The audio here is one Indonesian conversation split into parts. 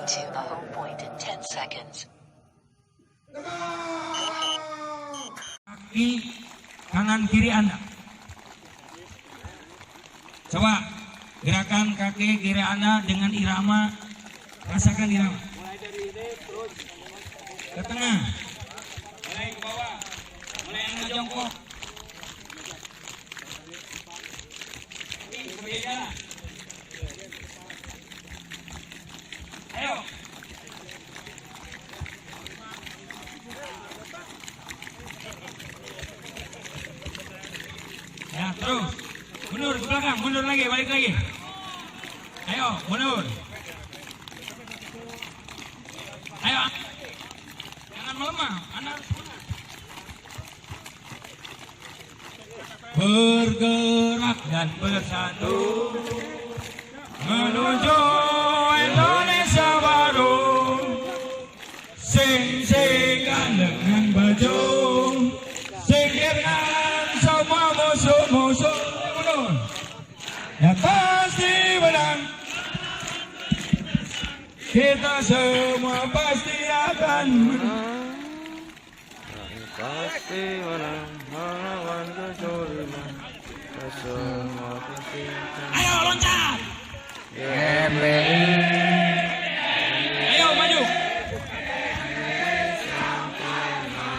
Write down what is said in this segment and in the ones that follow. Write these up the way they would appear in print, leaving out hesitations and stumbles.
to the home point in 10 seconds. Kaki kanan kiri Anda. Coba gerakan kaki kiri Anda dengan irama. Rasakan irama. Mulai dari ini terus Ke tengah. Mulai ke bawah. Mulai Anda jongkok. Berbeda. Ayo. Ya, terus. Mundur ke belakang, mundur lagi, balik lagi. Ayo, mundur. Ayo. Jangan melemah, Anda harus menang. Bergerak dan bersatu menuju Indonesia baru. Sing-singkan dengan baju, singkirkan semua musuh-musuh. Mundur. Ya pasti menang. Kita semua pasti akan menang. pasti menang melawan kezaliman. Semua pasti Ayo loncat. GMBI. Ayo maju.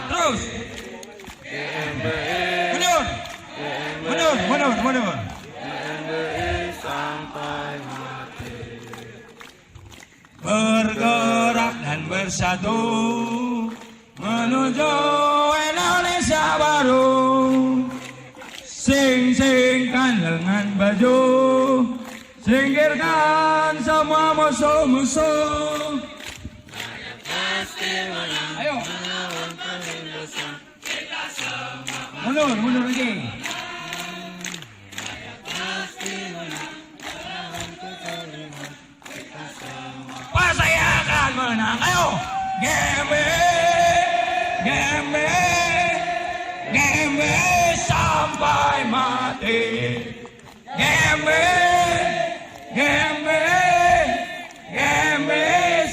Terus. GMBI. Mundur. Mundur. GMBI sampai mati. Bergerak dan bersatu menuju Indonesia baru. Sing-singkan lengan baju, singkirkan semua musuh-musuh. Ayo. Mundur lagi. Pas saya akan menang. Ayo. Gembe sampai mati. Gembe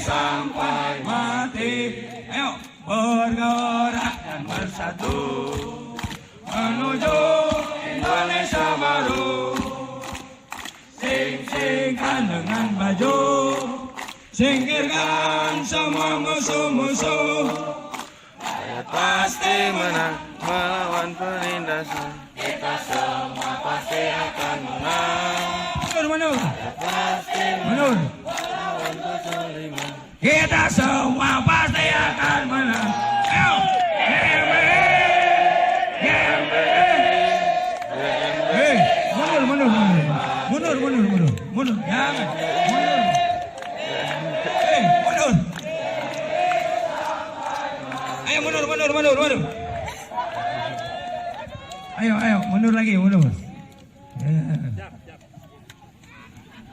sampai mati. Ayo bergerak dan bersatu menuju Indonesia baru. Sing-singkan dengan baju, singkirkan semua musuh-musuh. Saya pasti menang melawan penindasan. Kita semua pasti akan menang. Mundur. Pasti Mundur. melawan kezaliman. Kita semua pasti akan menang. Ayo. Hei, mundur. Jangan. Mundur. Hei, mundur. Ayo mundur. Ayo, mundur lagi.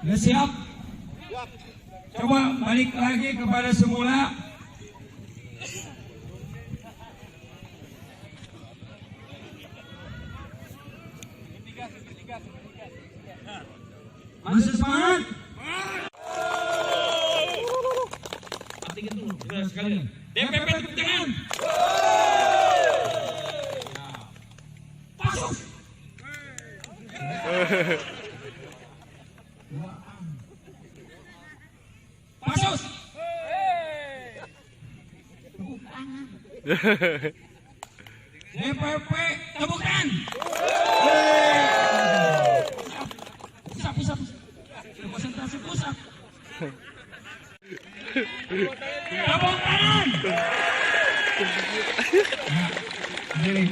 Ya, siap? Coba balik lagi kepada semula. Masih semangat? Sekali. DPP tepuk tangan. Pasuk. Pasuk. DPP tepuk tangan. Pusat. Representasi pusat. Tepuk tangan. Jadi.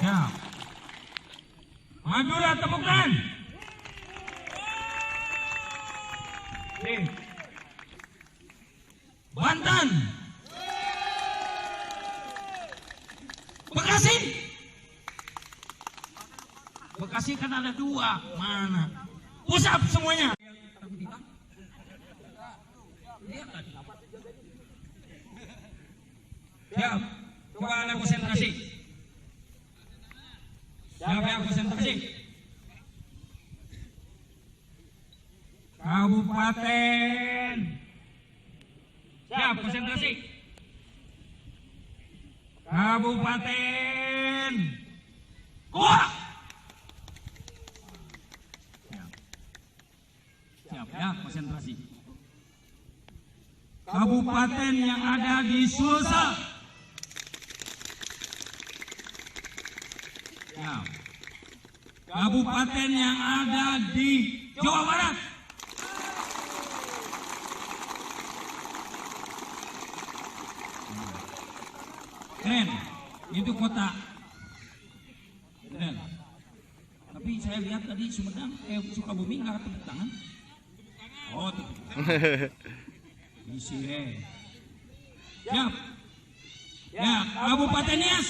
Ya. Madura tepuk tangan. Banten. Bekasi kan ada dua. Mana? Pusat semuanya. Siap. Coba Anda konsentrasi. Siap ya, konsentrasi. Kabupaten. Siap, konsentrasi. Kabupaten. Goa. Siap ya, konsentrasi. Kabupaten yang ada di Sulsel. Siap. Kabupaten yang ada di Jawa Barat. Keren, itu kota. Keren. Tapi saya lihat tadi Sumedang, Sukabumi nggak tepuk tangan. Oh, tepuk tangan. Isi Siap. Ya, Kabupaten Nias.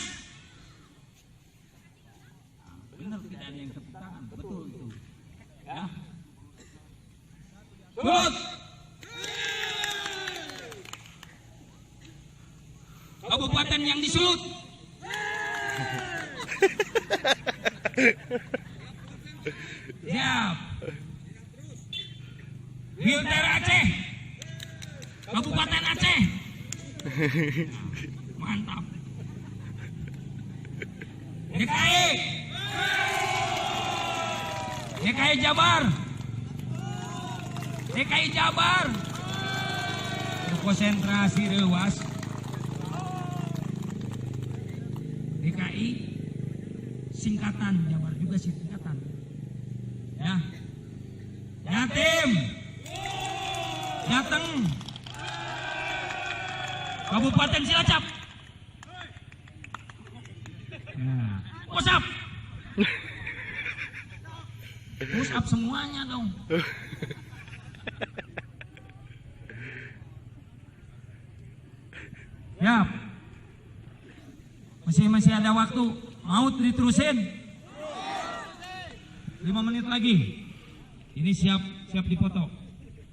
Benar, tidak ada yang tepuk tangan, betul itu. Ya. Sulut. Kabupaten yang di Sulut. Siap. Filter Aceh. Kabupaten Aceh. Mantap. DKI. DKI Jabar. DKI Jabar. Konsentrasi rewas. DKI singkatan, Jabar juga singkatan. Ya. Jatim. Jateng. Kabupaten Cilacap. Nah, push-up. Push-up semuanya dong. Siap. Masih ada waktu. Mau diterusin? 5 menit lagi. Ini siap dipoto.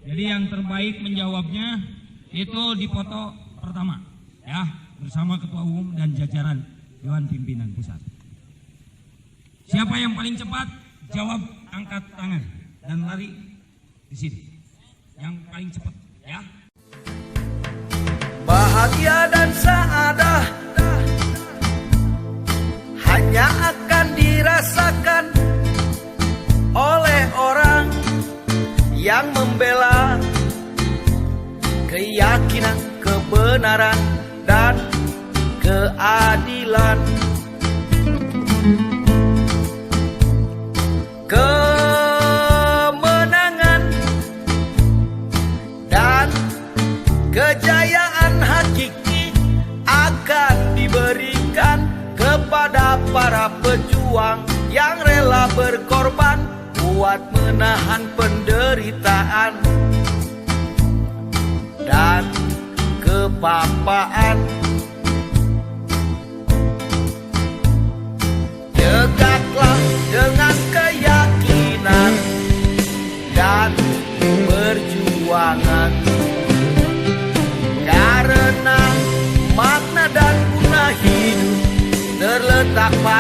Jadi yang terbaik menjawabnya itu dipoto pertama, ya, bersama Ketua Umum dan jajaran Dewan Pimpinan Pusat. Siapa yang paling cepat jawab, angkat tangan dan lari di sini. Yang paling cepat, ya. Bahagia dan saadah hanya akan dirasakan oleh orang yang membela keyakinan, kebenaran, dan keadilan. Kemenangan dan kejayaan hakiki akan diberikan kepada para pejuang yang rela berkorban buat menahan penderitaan dan kepapaan. Tegaklah dengan keyakinan dan perjuangan, karena makna dan guna hidup terletak pada